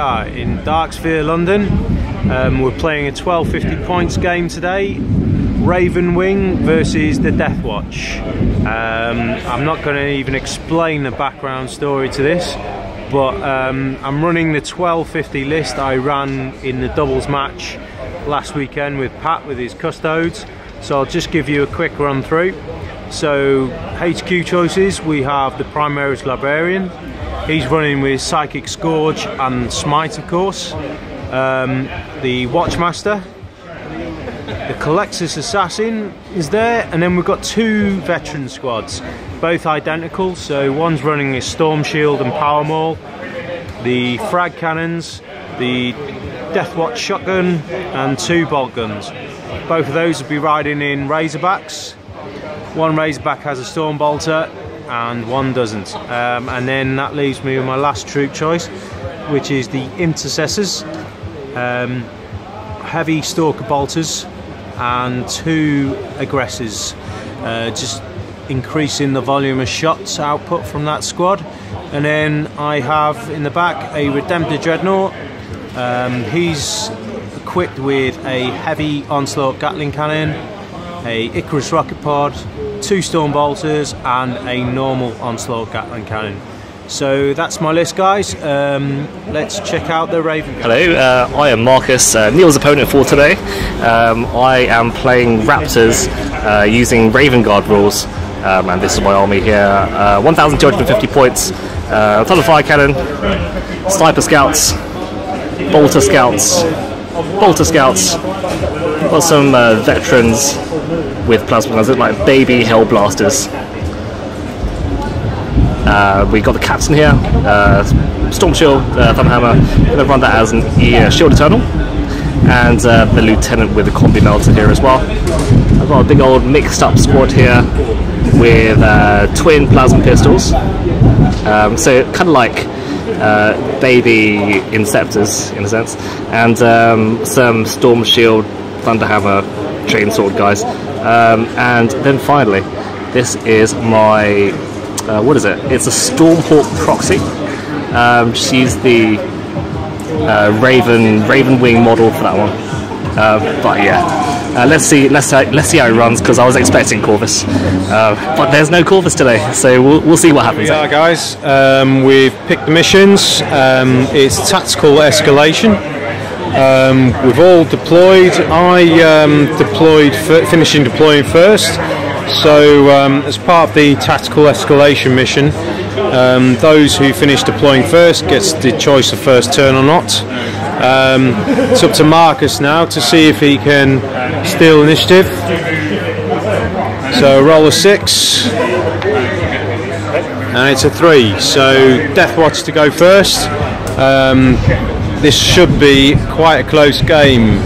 are in Darksphere, London. We're playing a 1250 points game today. Raven Wing versus the Death Watch. I'm not going to even explain the background story to this, but I'm running the 1250 list I ran in the doubles match last weekend with Pat with his custodes. So I'll just give you a quick run through. So HQ choices, we have the Primaris Librarian. He's running with Psychic Scourge and Smite, of course. The Watchmaster, the Colexus Assassin is there, and then we've got two veteran squads, both identical. So one's running a Storm Shield and Power Maul, the Frag Cannons, the Death Watch Shotgun, and two Bolt Guns. Both of those will be riding in Razorbacks. One Razorback has a Storm Bolter and one doesn't. And then that leaves me with my last troop choice, which is the Intercessors. Heavy Stalker Bolters and two Aggressors, just increasing the volume of shots output from that squad. And then I have in the back a Redemptor Dreadnought. He's equipped with a heavy Onslaught Gatling Cannon, a Icarus Rocket Pod, two Storm Bolters and a normal Onslaught Gatling Cannon. So that's my list, guys. Let's check out the Raven Guard. Hello, I am Marcus, Neil's opponent for today. I am playing Raptors using Raven Guard rules, and this is my army here. 1,250 points, a ton of fire cannon, sniper scouts, bolter scouts, got some veterans with plasma guns, like baby hell blasters. We got the captain here, Storm Shield, Thunderhammer. I'm going to run that as an Shield Eternal, and the lieutenant with the combi melter here as well. I've got a big old mixed up squad here with twin plasma pistols, so kind of like baby Inceptors in a sense, and some Storm Shield, Thunderhammer, Chainsword guys, and then finally this is my what is it? It's a Stormhawk proxy. Just use the Raven Wing model for that one. But yeah, let's see how it runs, because I was expecting Corvus, but there's no Corvus today, so we'll see what happens. Yeah, guys, we've picked the missions. It's tactical escalation. We've all deployed. I finishing deploying first. So as part of the tactical escalation mission, those who finish deploying first gets the choice of first turn or not. It's up to Marcus now to see if he can steal initiative. So roll a 6 and it's a 3, so Death Watch to go first. This should be quite a close game,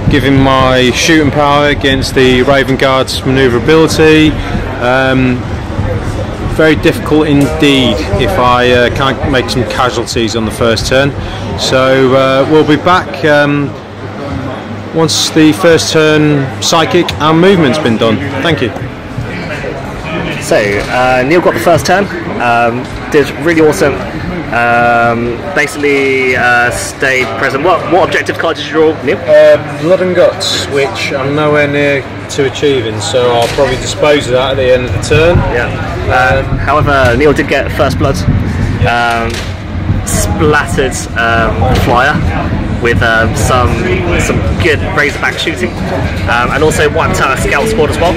given my shooting power against the Raven Guard's manoeuvrability. Very difficult indeed if I can't make some casualties on the first turn. So we'll be back once the first turn psychic and movement's been done. Thank you. So Neil got the first turn, did really awesome. Basically stayed present. What objective card did you draw, Neil? Blood and Guts, which I'm nowhere near to achieving, so I'll probably dispose of that at the end of the turn. Yeah. However, Neil did get first blood. Splattered flyer with some good Razorback shooting, and also wiped out a scout squad as well.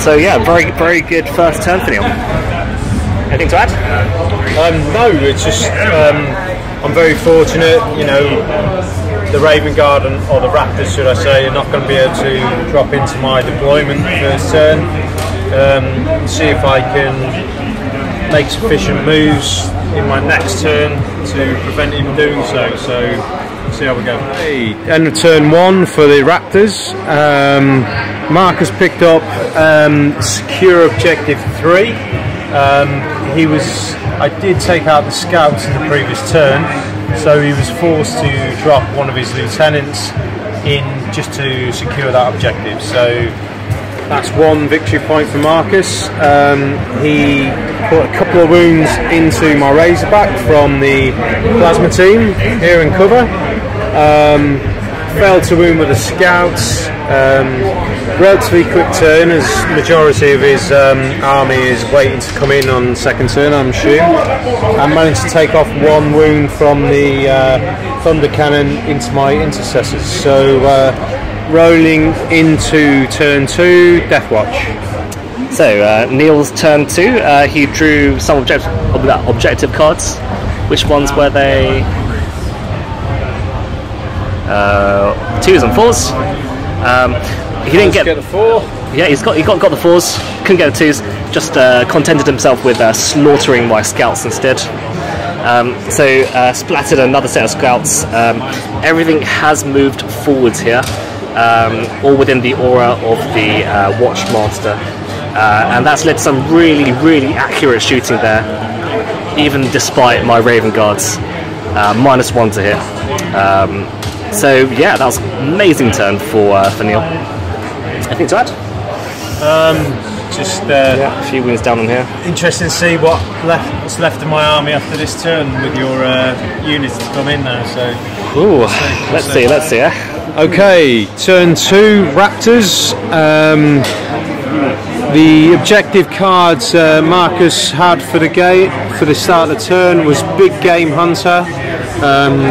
So yeah, very good first turn for Neil. Anything to add? No, it's just I'm very fortunate, you know, the Raven Guard, or the Raptors should I say, are not going to be able to drop into my deployment first turn. See if I can make sufficient moves in my next turn to prevent him doing so. So see how we go. Hey, end of turn 1 for the Raptors. Marcus picked up secure objective 3. I did take out the scouts in the previous turn, so he was forced to drop one of his lieutenants in just to secure that objective. So That's 1 victory point for Marcus. He put a couple of wounds into my Razorback from the plasma team here in cover. Failed to wound with the scouts. Relatively quick turn, as majority of his army is waiting to come in on second turn, I'm sure. I managed to take off 1 wound from the thunder cannon into my intercessors. So rolling into turn 2, Deathwatch. So Neil's turn 2. He drew some objective cards. Which ones were they? 2s and 4s. He didn't get the 4. Yeah, he got the 4s. Couldn't get the 2s. Just contented himself with slaughtering my scouts instead. So splattered another set of scouts. Everything has moved forwards here, all within the aura of the Watchmaster, and that's led to some really, really accurate shooting there, even despite my Raven Guards -1 to hit. So yeah, that was an amazing turn for Neil. Anything to add? Just a few wounds down on here. Interesting to see what's left of my army after this turn with your units to come in now. So, ooh, let's see. Yeah. Okay, turn 2, Raptors. The objective cards Marcus had for the start of the turn was Big Game Hunter.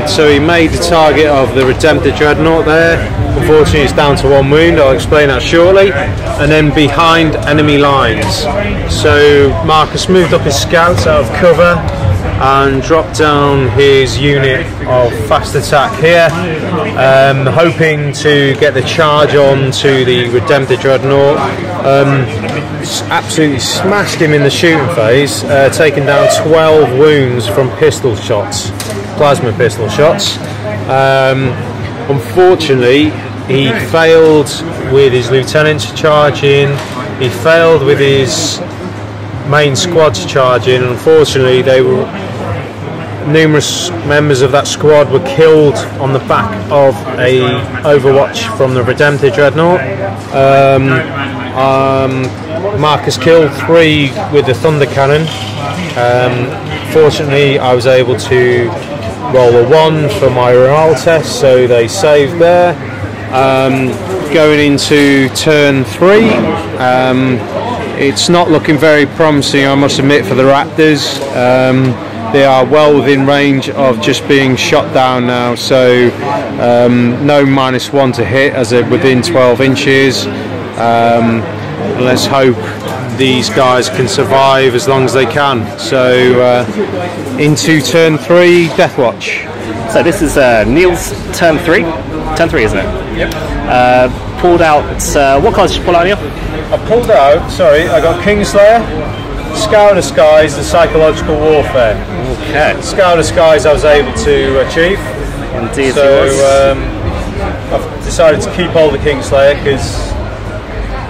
So he made the target of the Redemptor Dreadnought there. Unfortunately, it's down to 1 wound. I'll explain that shortly. And then behind enemy lines. So Marcus moved up his scouts out of cover and dropped down his unit of fast attack here, hoping to get the charge on to the Redemptor Dreadnought. Absolutely smashed him in the shooting phase, taking down 12 wounds from pistol shots, plasma pistol shots. Unfortunately, he failed with his lieutenant to charge in. He failed with his main squad to charge in. Unfortunately, numerous members of that squad were killed on the back of a Overwatch from the Redemptor Dreadnought. Marcus killed 3 with the thunder cannon. Fortunately, I was able to roll a 1 for my morale test, so they saved there. Going into turn 3, it's not looking very promising, I must admit, for the Raptors. They are well within range of just being shot down now, so no -1 to hit as they're within 12 inches. Let's hope these guys can survive as long as they can. So into turn 3, Deathwatch. So this is Neil's turn 3. Turn 3, isn't it? Yep. Pulled out. What cards did you pull out, Neil? I pulled out. I got Kingslayer, Scour the Skies, and Psychological Warfare. Okay. Scour the Skies I was able to achieve. Indeed. So I've decided to keep hold of Kingslayer because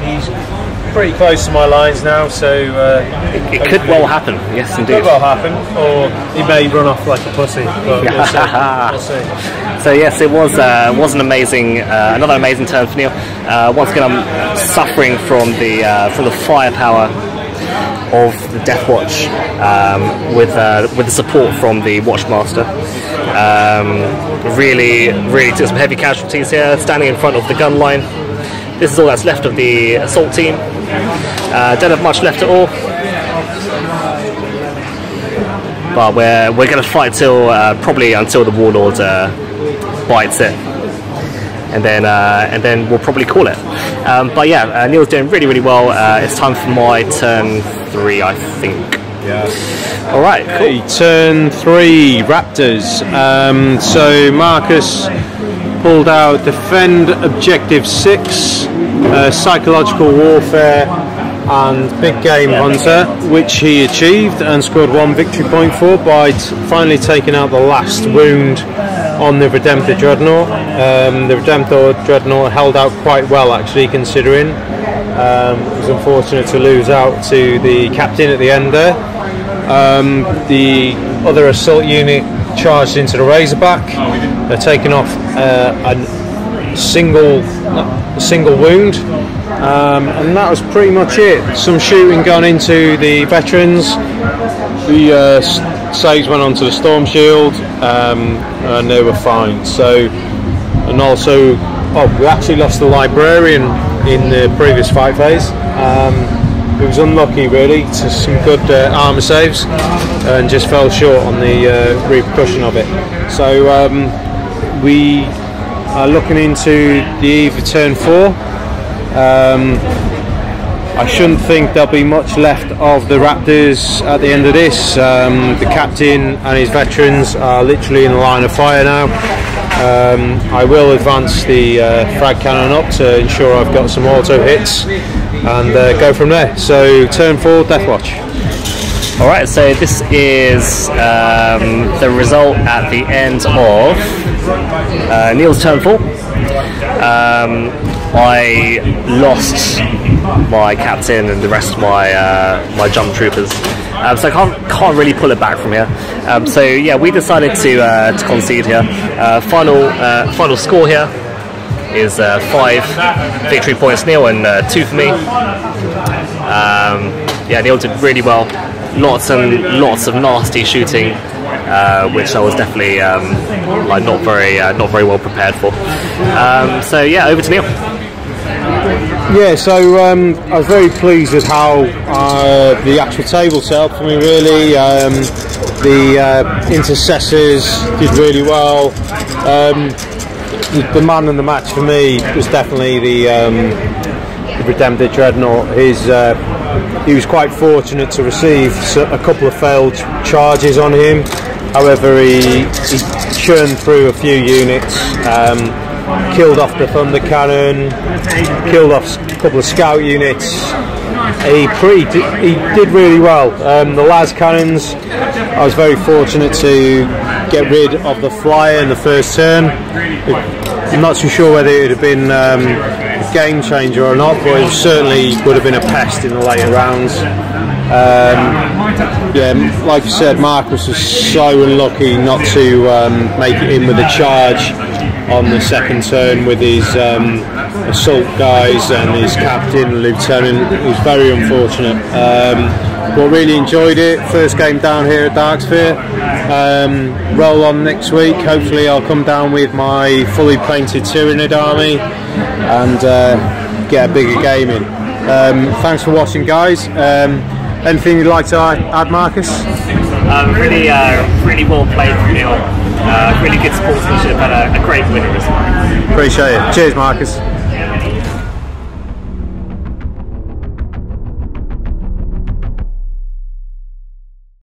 he's pretty close to my lines now, so it could well happen. Yes, indeed. Could well happen, or he may run off like a pussy. But we'll see. We'll see. So yes, it was an amazing, another amazing turn for Neil. Once again, I'm suffering from the firepower of the Deathwatch, with the support from the Watchmaster. Really took some heavy casualties here, standing in front of the gun line. This is all that's left of the assault team. Don't have much left at all, but we're going to fight till probably until the Warlord bites it, and then we'll probably call it. But yeah, Neil's doing really well. It's time for my turn 3, I think. Yeah. All right. Cool. Turn 3, Raptors. So Marcus pulled out Defend Objective 6, Psychological Warfare, and Big Game Hunter, which he achieved and scored 1 victory point for by finally taking out the last wound on the Redemptor Dreadnought. The Redemptor Dreadnought held out quite well, actually, considering. It was unfortunate to lose out to the captain at the end there. The other assault unit charged into the Razorback. They're taking off a single wound, and that was pretty much it. Some shooting gone into the veterans. The saves went onto the storm shield, and they were fine. So, and also, we actually lost the librarian in the previous fight phase. It was unlucky really to some good armour saves, and just fell short on the repercussion of it. So we are looking into the eve of turn 4. I shouldn't think there'll be much left of the Raptors at the end of this. The captain and his veterans are literally in the line of fire now. I will advance the frag cannon up to ensure I've got some auto hits, and go from there. So turn 4, Deathwatch. Alright, so this is the result at the end of Neil's turn 4. I lost my captain and the rest of my jump troopers, so I can't really pull it back from here. So yeah, we decided to concede here. Final score here is 5 victory points Neil and 2 for me. Yeah, Neil did really well. Lots and lots of nasty shooting, which I was definitely like not very well prepared for. So yeah, over to Neil. Yeah, so I was very pleased with how the actual table set up for me. Really, the intercessors did really well. The man in the match for me was definitely the Redempted Dreadnought. He was quite fortunate to receive a couple of failed charges on him. However, he churned through a few units, killed off the thunder cannon, killed off a couple of scout units. He did really well. The las cannons, I was very fortunate to get rid of the flyer in the first turn. I'm not too sure whether it would have been a game changer or not, but it certainly would have been a pest in the later rounds. Yeah, like you said, Marcus was so unlucky not to make it in with a charge on the second turn with his assault guys and his captain and lieutenant. It was very unfortunate, but really enjoyed it. First game down here at Darksphere. Roll on next week. Hopefully I'll come down with my fully painted Tyranid army and get a bigger game in. Thanks for watching, guys. Anything you'd like to add, Marcus? Really well played from Neil. Really good sportsmanship and a great winner as well. Appreciate it. Cheers, Marcus.